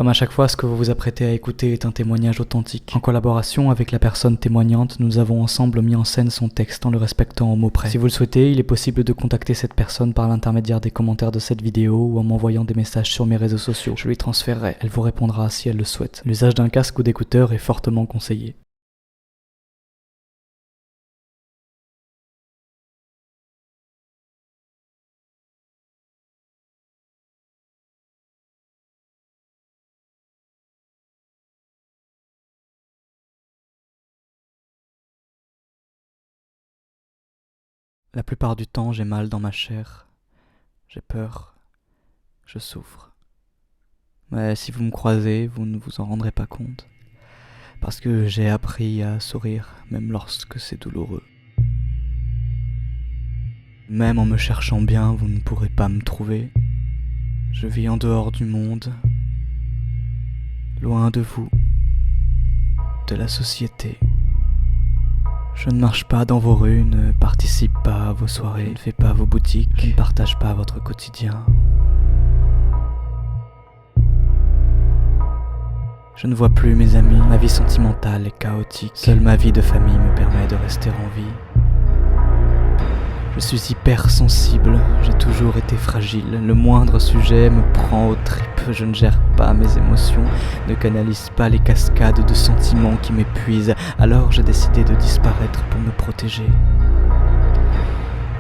Comme à chaque fois, ce que vous vous apprêtez à écouter est un témoignage authentique. En collaboration avec la personne témoignante, nous avons ensemble mis en scène son texte en le respectant au mot près. Si vous le souhaitez, il est possible de contacter cette personne par l'intermédiaire des commentaires de cette vidéo ou en m'envoyant des messages sur mes réseaux sociaux. Je lui transférerai, elle vous répondra si elle le souhaite. L'usage d'un casque ou d'écouteurs est fortement conseillé. La plupart du temps, j'ai mal dans ma chair. J'ai peur. Je souffre. Mais si vous me croisez, vous ne vous en rendrez pas compte. Parce que j'ai appris à sourire, même lorsque c'est douloureux. Même en me cherchant bien, vous ne pourrez pas me trouver. Je vis en dehors du monde, loin de vous, de la société. Je ne marche pas dans vos rues, ne participe pas à vos soirées, ne fais pas vos boutiques, je ne partage pas votre quotidien. Je ne vois plus mes amis, ma vie sentimentale est chaotique. Seule ma vie de famille me permet de rester en vie. Je suis hypersensible, j'ai toujours été fragile. Le moindre sujet me prend aux tripes. Je ne gère pas mes émotions, ne canalise pas les cascades de sentiments qui m'épuisent. Alors j'ai décidé de disparaître pour me protéger.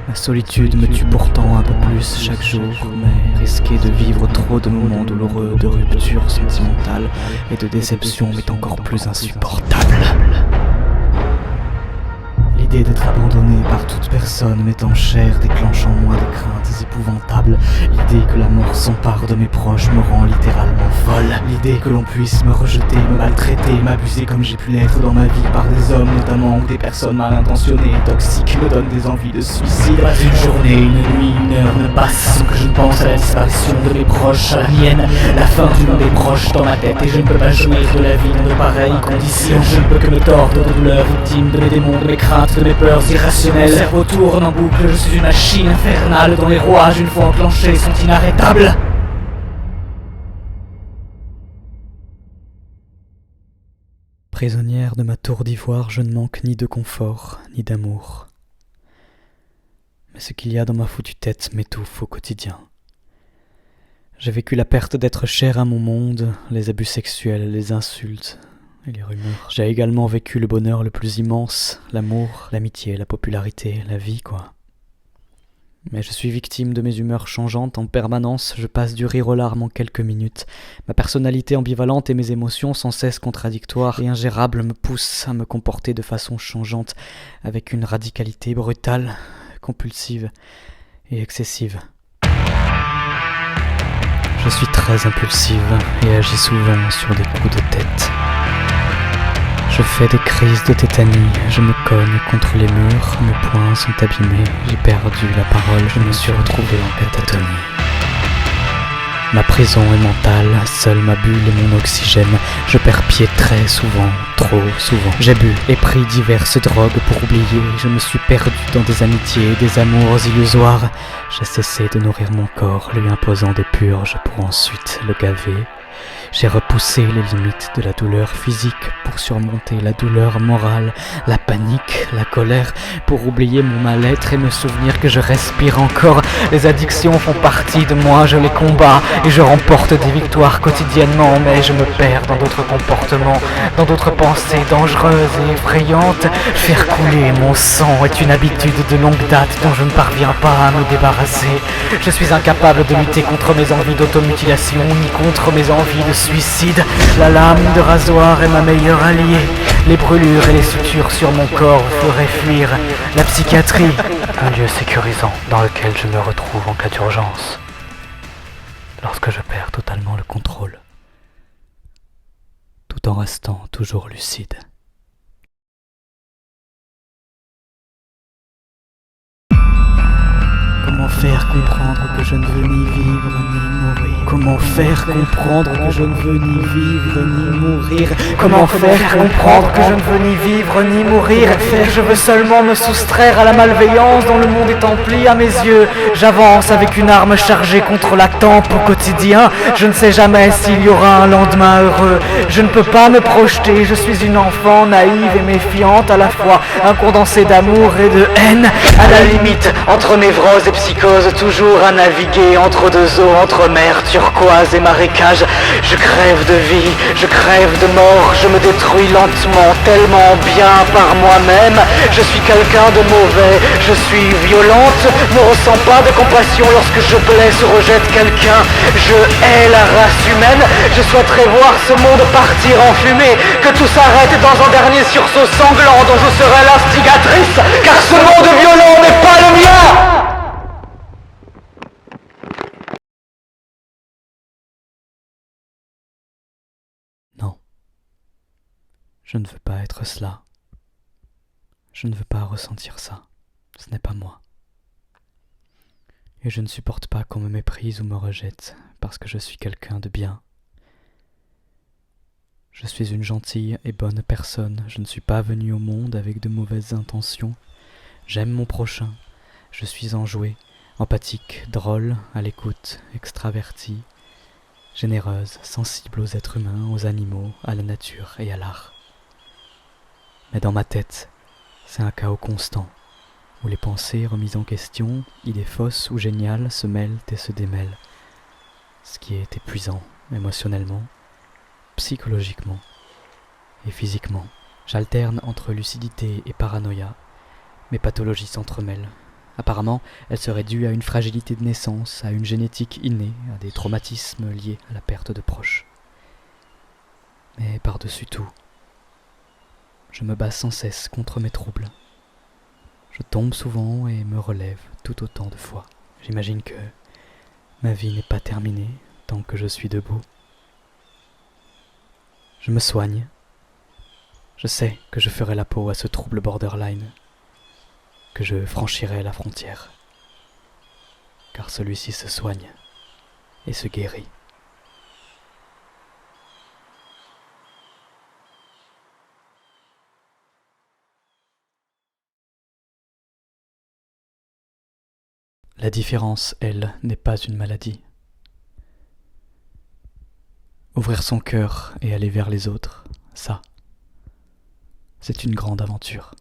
La solitude me tue pourtant un peu plus chaque jour, mais risquer de vivre trop de moments douloureux, de ruptures sentimentales et de déceptions m'est encore plus insupportable. L'idée d'être abandonné par toute personne m'est en chair, déclenchant en moi des craintes épouvantables. L'idée que la mort s'empare de mes proches me rend littéralement folle. L'idée que l'on puisse me rejeter, me maltraiter, m'abuser comme j'ai pu l'être dans ma vie par des hommes notamment ou des personnes mal intentionnées et toxiques me donne des envies de suicide. Pas une journée, une nuit, une heure ne passe sans que je ne pense à la disparition de mes proches, à la mienne, la fin du monde est proche dans ma tête et je ne peux pas jouir de la vie dans de pareilles conditions. Je ne peux que me tordre de douleurs, victime de mes démons, de mes craintes, de mes peurs irrationnelles. Le cerveau tourne en boucle, je suis une machine infernale dont les rouages, une fois enclenchés, sont inarrêtables. Prisonnière de ma tour d'ivoire, je ne manque ni de confort, ni d'amour. Mais ce qu'il y a dans ma foutue tête m'étouffe au quotidien. J'ai vécu la perte d'être cher à mon monde, les abus sexuels, les insultes et les rumeurs. J'ai également vécu le bonheur le plus immense, l'amour, l'amitié, la popularité, la vie quoi. Mais je suis victime de mes humeurs changeantes en permanence, je passe du rire aux larmes en quelques minutes. Ma personnalité ambivalente et mes émotions sans cesse contradictoires et ingérables me poussent à me comporter de façon changeante, avec une radicalité brutale, compulsive et excessive. Je suis très impulsive et agis souvent sur des coups de tête. Je fais des crises de tétanie, je me cogne contre les murs, mes poings sont abîmés, j'ai perdu la parole, je me suis retrouvé en catatonie. Ma prison est mentale, seule ma bulle est mon oxygène, je perds pied très souvent, trop souvent. J'ai bu et pris diverses drogues pour oublier, je me suis perdu dans des amitiés, des amours illusoires. J'ai cessé de nourrir mon corps, lui imposant des purges pour ensuite le gaver. J'ai repoussé les limites de la douleur physique pour surmonter la douleur morale, la panique, la colère, pour oublier mon mal-être et me souvenir que je respire encore. Les addictions font partie de moi, je les combats et je remporte des victoires quotidiennement, mais je me perds dans d'autres comportements, dans d'autres pensées dangereuses et effrayantes. Faire couler mon sang est une habitude de longue date dont je ne parviens pas à me débarrasser. Je suis incapable de lutter contre mes envies d'automutilation ni contre mes envies de suicide. La lame de rasoir est ma meilleure alliée. Les brûlures et les sutures sur mon corps feraient fuir la psychiatrie. Un lieu sécurisant dans lequel je me retrouve en cas d'urgence. Lorsque je perds totalement le contrôle. Tout en restant toujours lucide. Comment faire comprendre que je ne veux ni vivre ni mourir? Comment faire comprendre que je ne veux ni vivre ni mourir? Comment faire comprendre que je ne veux ni vivre ni mourir? Je veux seulement me soustraire à la malveillance dont le monde est empli à mes yeux. J'avance avec une arme chargée contre la tempe au quotidien. Je ne sais jamais s'il y aura un lendemain heureux. Je ne peux pas me projeter, je suis une enfant naïve et méfiante à la fois, un condensé d'amour et de haine. À la limite, entre névrose et psychose, toujours à naviguer entre deux eaux, entre mer turquoise et marécage. Je crève de vie, je crève de mort, je me détruis lentement, tellement bien par moi-même. Je suis quelqu'un de mauvais, je suis violente, ne ressens pas de compassion lorsque je blesse ou rejette quelqu'un. Je hais la race humaine, je souhaiterais voir ce monde partir en fumée, que tout s'arrête dans un dernier sursaut sanglant dont je serai l'instigatrice, car ce monde violent n'est pas le mien. Non, je ne veux pas être cela. Je ne veux pas ressentir ça. Ce n'est pas moi. Et je ne supporte pas qu'on me méprise ou me rejette parce que je suis quelqu'un de bien. Je suis une gentille et bonne personne. Je ne suis pas venu au monde avec de mauvaises intentions. J'aime mon prochain. Je suis enjouée, empathique, drôle, à l'écoute, extravertie, généreuse, sensible aux êtres humains, aux animaux, à la nature et à l'art. Mais dans ma tête, c'est un chaos constant, où les pensées remises en question, idées fausses ou géniales se mêlent et se démêlent, ce qui est épuisant émotionnellement, psychologiquement et physiquement. J'alterne entre lucidité et paranoïa. Mes pathologies s'entremêlent. Apparemment, elles seraient dues à une fragilité de naissance, à une génétique innée, à des traumatismes liés à la perte de proches. Mais par-dessus tout, je me bats sans cesse contre mes troubles. Je tombe souvent et me relève tout autant de fois. J'imagine que ma vie n'est pas terminée tant que je suis debout. Je me soigne. Je sais que je ferai la peau à ce trouble borderline, que je franchirai la frontière, car celui-ci se soigne et se guérit. La différence, elle, n'est pas une maladie. Ouvrir son cœur et aller vers les autres, ça, c'est une grande aventure.